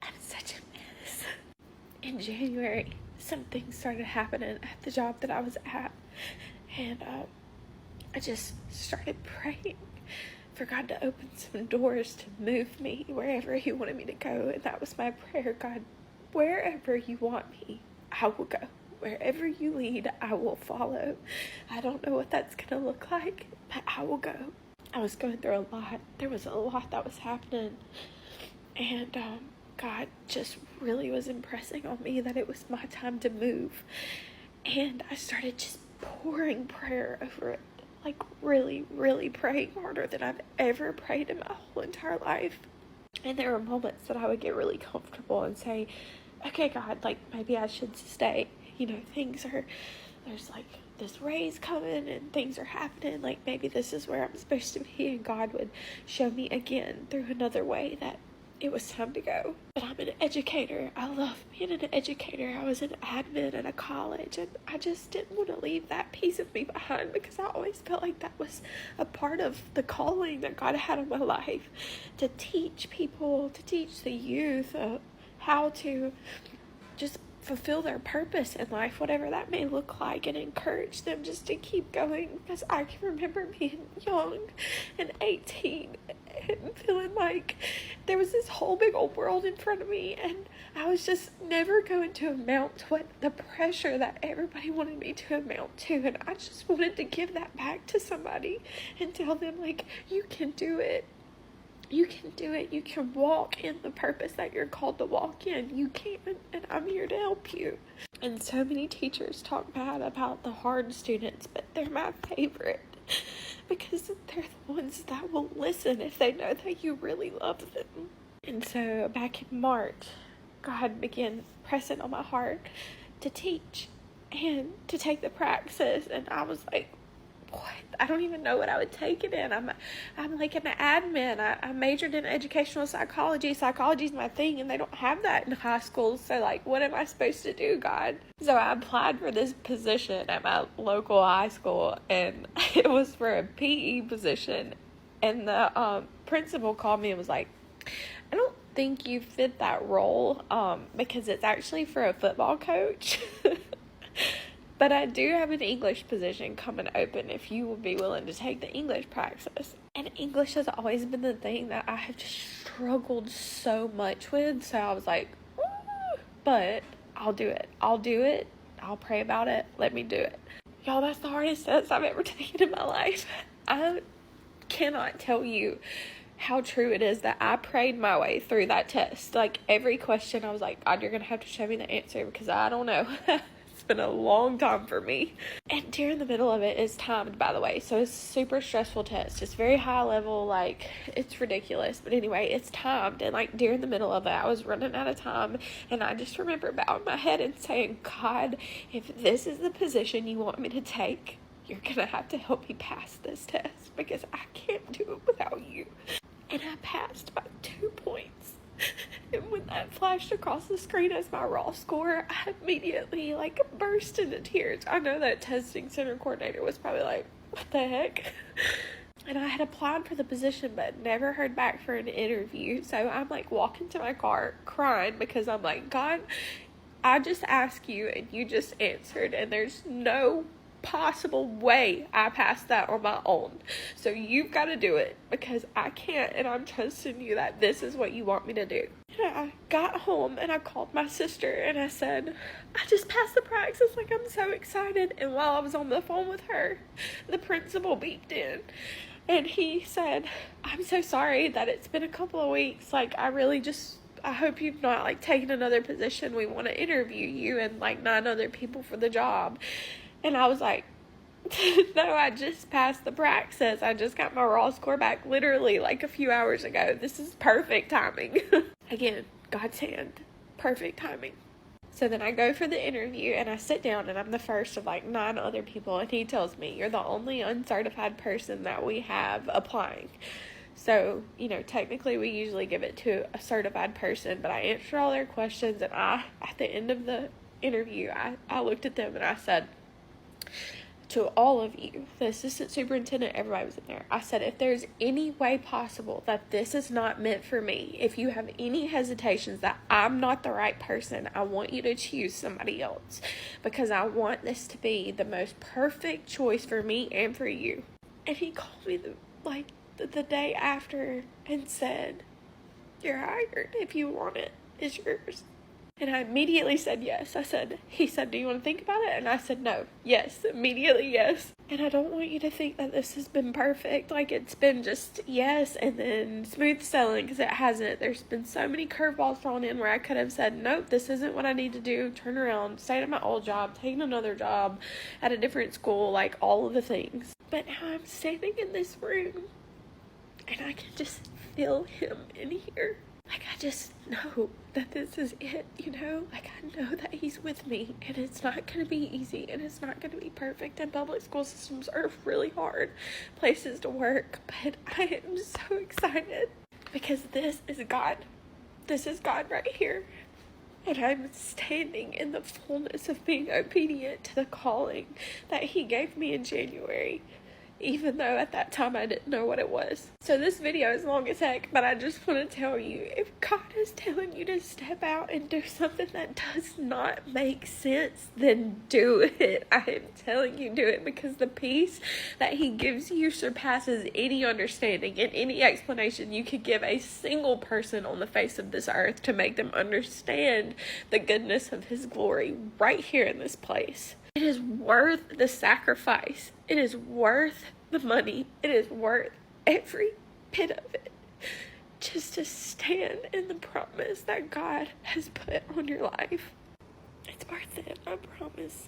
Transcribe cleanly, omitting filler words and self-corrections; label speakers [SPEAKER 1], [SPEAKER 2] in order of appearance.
[SPEAKER 1] I'm such a mess. In January, some things started happening at the job that I was at, and I just started praying for God to open some doors to move me wherever He wanted me to go. And that was my prayer: God, wherever you want me, I will go. Wherever you lead, I will follow. I don't know what that's going to look like, but I will go. I was going through a lot. There was a lot that was happening. And God just really was impressing on me that it was my time to move. And I started just pouring prayer over it. Like really, really praying harder than I've ever prayed in my whole entire life. And there were moments that I would get really comfortable and say, okay, God, like maybe I should stay. You know, there's like this raise coming and things are happening. Like maybe this is where I'm supposed to be. And God would show me again through another way that it was time to go. But I'm an educator. I love being an educator. I was an admin at a college, and I just didn't want to leave that piece of me behind because I always felt like that was a part of the calling that God had on my life, to teach people, to teach the youth how to just fulfill their purpose in life, whatever that may look like, and encourage them just to keep going. Because I can remember being young and 18 and feeling like there was this whole big old world in front of me, and I was just never going to amount to what the pressure that everybody wanted me to amount to. And I just wanted to give that back to somebody and tell them, like, you can do it. You can do it. You can walk in the purpose that you're called to walk in. You can, and I'm here to help you. And so many teachers talk bad about the hard students, but they're my favorite because they're the ones that will listen if they know that you really love them. And so back in March, God began pressing on my heart to teach and to take the praxis, and I was like, what? I don't even know what I would take it in. I'm like an admin. I majored in educational psychology. Psychology's my thing, and they don't have that in high school. So, like, what am I supposed to do, God? So I applied for this position at my local high school, and it was for a PE position. And the principal called me and was like, I don't think you fit that role because it's actually for a football coach. But I do have an English position coming open if you would be willing to take the English praxis. And English has always been the thing that I have just struggled so much with. So I was like, but I'll do it. I'll do it. I'll pray about it. Let me do it. Y'all, that's the hardest test I've ever taken in my life. I cannot tell you how true it is that I prayed my way through that test. Like, every question I was like, God, you're going to have to show me the answer because I don't know. Been a long time for me. And during the middle of it is timed, by the way, so it's a super stressful test. It's very high level, like it's ridiculous, but anyway, it's timed. And like during the middle of it, I was running out of time, and I just remember bowing my head and saying, God, if this is the position you want me to take, you're gonna have to help me pass this test because I can't do it without you. And I passed by 2 points. And when that flashed across the screen as my raw score, I immediately burst into tears. I know that testing center coordinator was probably like, what the heck? And I had applied for the position but never heard back for an interview. So I'm walking to my car crying because I'm like, God, I just asked you and you just answered, and there's no possible way I passed that on my own. So you've got to do it because I can't, and I'm trusting you that this is what you want me to do. And I got home and I called my sister and I said, I just passed the praxis, I'm so excited. And while I was on the phone with her, the principal beeped in and he said, I'm so sorry that it's been a couple of weeks. I hope you've not taken another position. We want to interview you and 9 other people for the job. And I was like, no, I just passed the praxis. I just got my raw score back literally a few hours ago. This is perfect timing. Again, God's hand. Perfect timing. So then I go for the interview and I sit down and I'm the first of 9 other people. And he tells me, you're the only uncertified person that we have applying. So, technically we usually give it to a certified person. But I answered all their questions, and at the end of the interview, I looked at them and I said, to all of you, the assistant superintendent, everybody was in there. I said, if there's any way possible that this is not meant for me, if you have any hesitations that I'm not the right person, I want you to choose somebody else, because I want this to be the most perfect choice for me and for you. And he called me the day after and said, you're hired. If you want it, it's yours. And I immediately said yes. He said, do you want to think about it? And I said, no. Yes. Immediately yes. And I don't want you to think that this has been perfect. Like, it's been just yes and then smooth sailing, because it hasn't. There's been so many curveballs thrown in where I could have said, nope, this isn't what I need to do. Turn around, stay at my old job, take another job at a different school, like all of the things. But now I'm standing in this room and I can just feel him in here. Like, I just know that this is it, you know? Like, I know that he's with me, and it's not going to be easy, and it's not going to be perfect, and public school systems are really hard places to work, but I am so excited, because this is God. This is God right here, and I'm standing in the fullness of being obedient to the calling that he gave me in January, even though at that time I didn't know what it was. So this video is long as heck, but I just want to tell you, if God is telling you to step out and do something that does not make sense, then do it. I am telling you, do it, because the peace that he gives you surpasses any understanding and any explanation you could give a single person on the face of this earth to make them understand the goodness of his glory right here in this place. It is worth the sacrifice. It is worth the money. It is worth every bit of it, just to stand in the promise that God has put on your life. It's worth it, I promise.